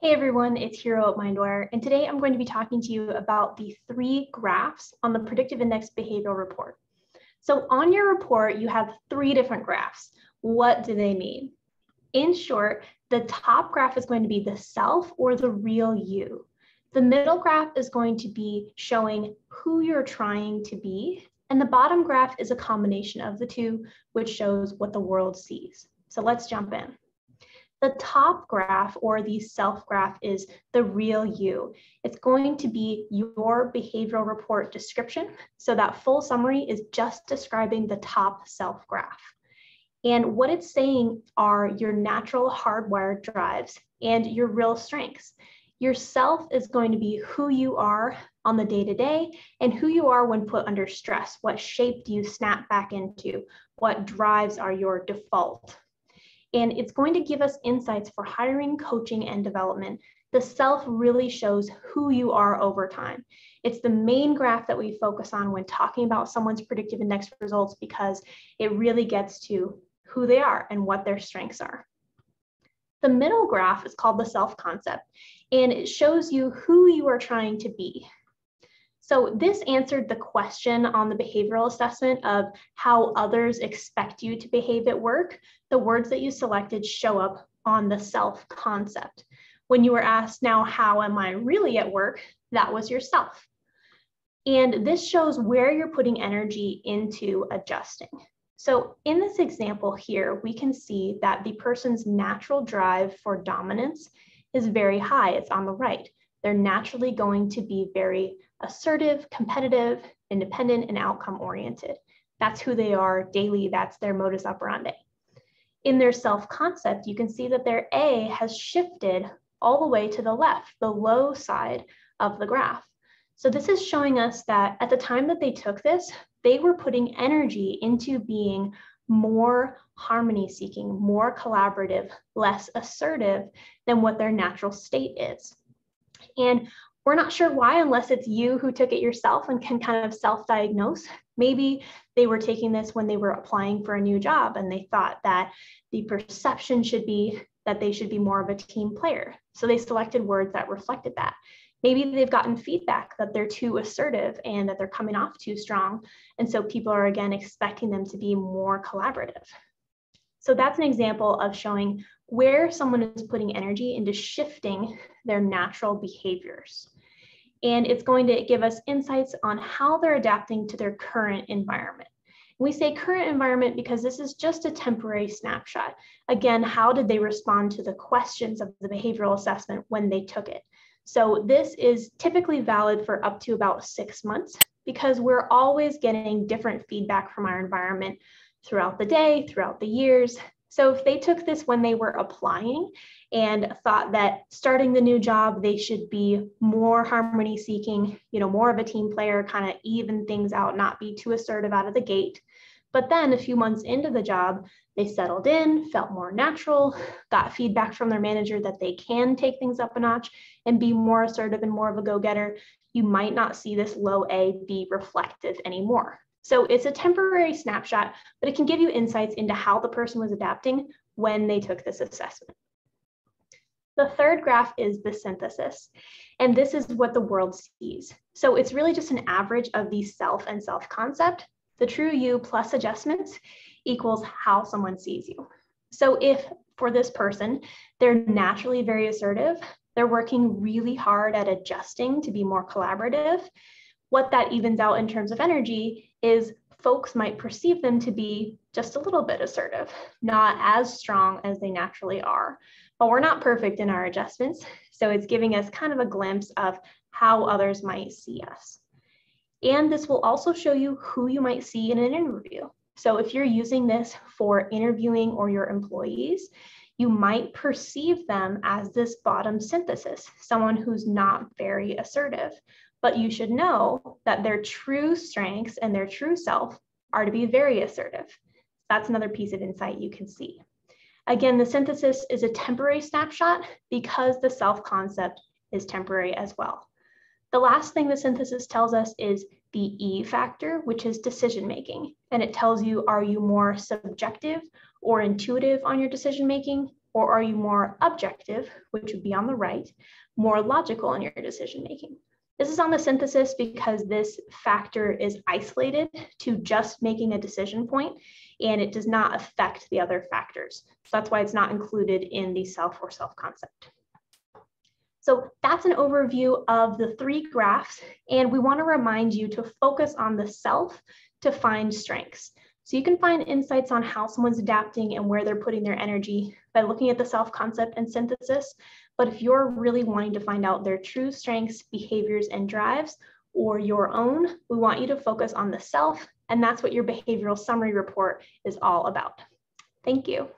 Hey everyone, it's Hero at Mindwire, and today I'm going to be talking to you about the 3 graphs on the Predictive Index Behavioral Report. So on your report, you have 3 different graphs. What do they mean? In short, the top graph is going to be the self or the real you. The middle graph is going to be showing who you're trying to be, and the bottom graph is a combination of the two, which shows what the world sees. So let's jump in. The top graph or the self graph is the real you. It's going to be your behavioral report description. So that full summary is just describing the top self graph. And what it's saying are your natural hardwired drives and your real strengths. Your self is going to be who you are on the day-to-day and who you are when put under stress. What shape do you snap back into? What drives are your default? And it's going to give us insights for hiring, coaching, and development. The self really shows who you are over time. It's the main graph that we focus on when talking about someone's predictive index results because it really gets to who they are and what their strengths are. The middle graph is called the self concept, and it shows you who you are trying to be. So this answered the question on the behavioral assessment of how others expect you to behave at work. The words that you selected show up on the self concept. When you were asked, now, how am I really at work? That was yourself. And this shows where you're putting energy into adjusting. So in this example here, we can see that the person's natural drive for dominance is very high. It's on the right. They're naturally going to be very assertive, competitive, independent, and outcome-oriented. That's who they are daily. That's their modus operandi. In their self-concept, you can see that their A has shifted all the way to the left, the low side of the graph. So this is showing us that at the time that they took this, they were putting energy into being more harmony-seeking, more collaborative, less assertive than what their natural state is. And we're not sure why, unless it's you who took it yourself and can kind of self-diagnose. Maybe they were taking this when they were applying for a new job and they thought that the perception should be that they should be more of a team player. So they selected words that reflected that. Maybe they've gotten feedback that they're too assertive and that they're coming off too strong. And so people are, again, expecting them to be more collaborative. So that's an example of showing where someone is putting energy into shifting their natural behaviors. And it's going to give us insights on how they're adapting to their current environment. We say current environment because this is just a temporary snapshot. Again, how did they respond to the questions of the behavioral assessment when they took it? So this is typically valid for up to about 6 months because we're always getting different feedback from our environment throughout the day, throughout the years. So if they took this when they were applying and thought that starting the new job, they should be more harmony seeking, more of a team player, kind of even things out, not be too assertive out of the gate. But then a few months into the job, they settled in, felt more natural, got feedback from their manager that they can take things up a notch and be more assertive and more of a go-getter. You might not see this low A be reflective anymore. So it's a temporary snapshot, but it can give you insights into how the person was adapting when they took this assessment. The third graph is the synthesis, and this is what the world sees. So it's really just an average of the self and self-concept. The true you plus adjustments equals how someone sees you. So if for this person, they're naturally very assertive, they're working really hard at adjusting to be more collaborative, what that evens out in terms of energy is folks might perceive them to be just a little bit assertive, not as strong as they naturally are. But we're not perfect in our adjustments, so it's giving us kind of a glimpse of how others might see us. And this will also show you who you might see in an interview. So if you're using this for interviewing or your employees, you might perceive them as this bottom synthesis, someone who's not very assertive. But you should know that their true strengths and their true self are to be very assertive. That's another piece of insight you can see. Again, the synthesis is a temporary snapshot because the self-concept is temporary as well. The last thing the synthesis tells us is the E factor, which is decision-making. And it tells you, are you more subjective or intuitive on your decision-making? Or are you more objective, which would be on the right, more logical in your decision making? This is on the synthesis because this factor is isolated to just making a decision point, and it does not affect the other factors. So that's why it's not included in the self or self-concept. So that's an overview of the 3 graphs, and we want to remind you to focus on the self to find strengths. So you can find insights on how someone's adapting and where they're putting their energy by looking at the self-concept and synthesis. But if you're really wanting to find out their true strengths, behaviors, and drives, or your own, we want you to focus on the self, and that's what your behavioral summary report is all about. Thank you.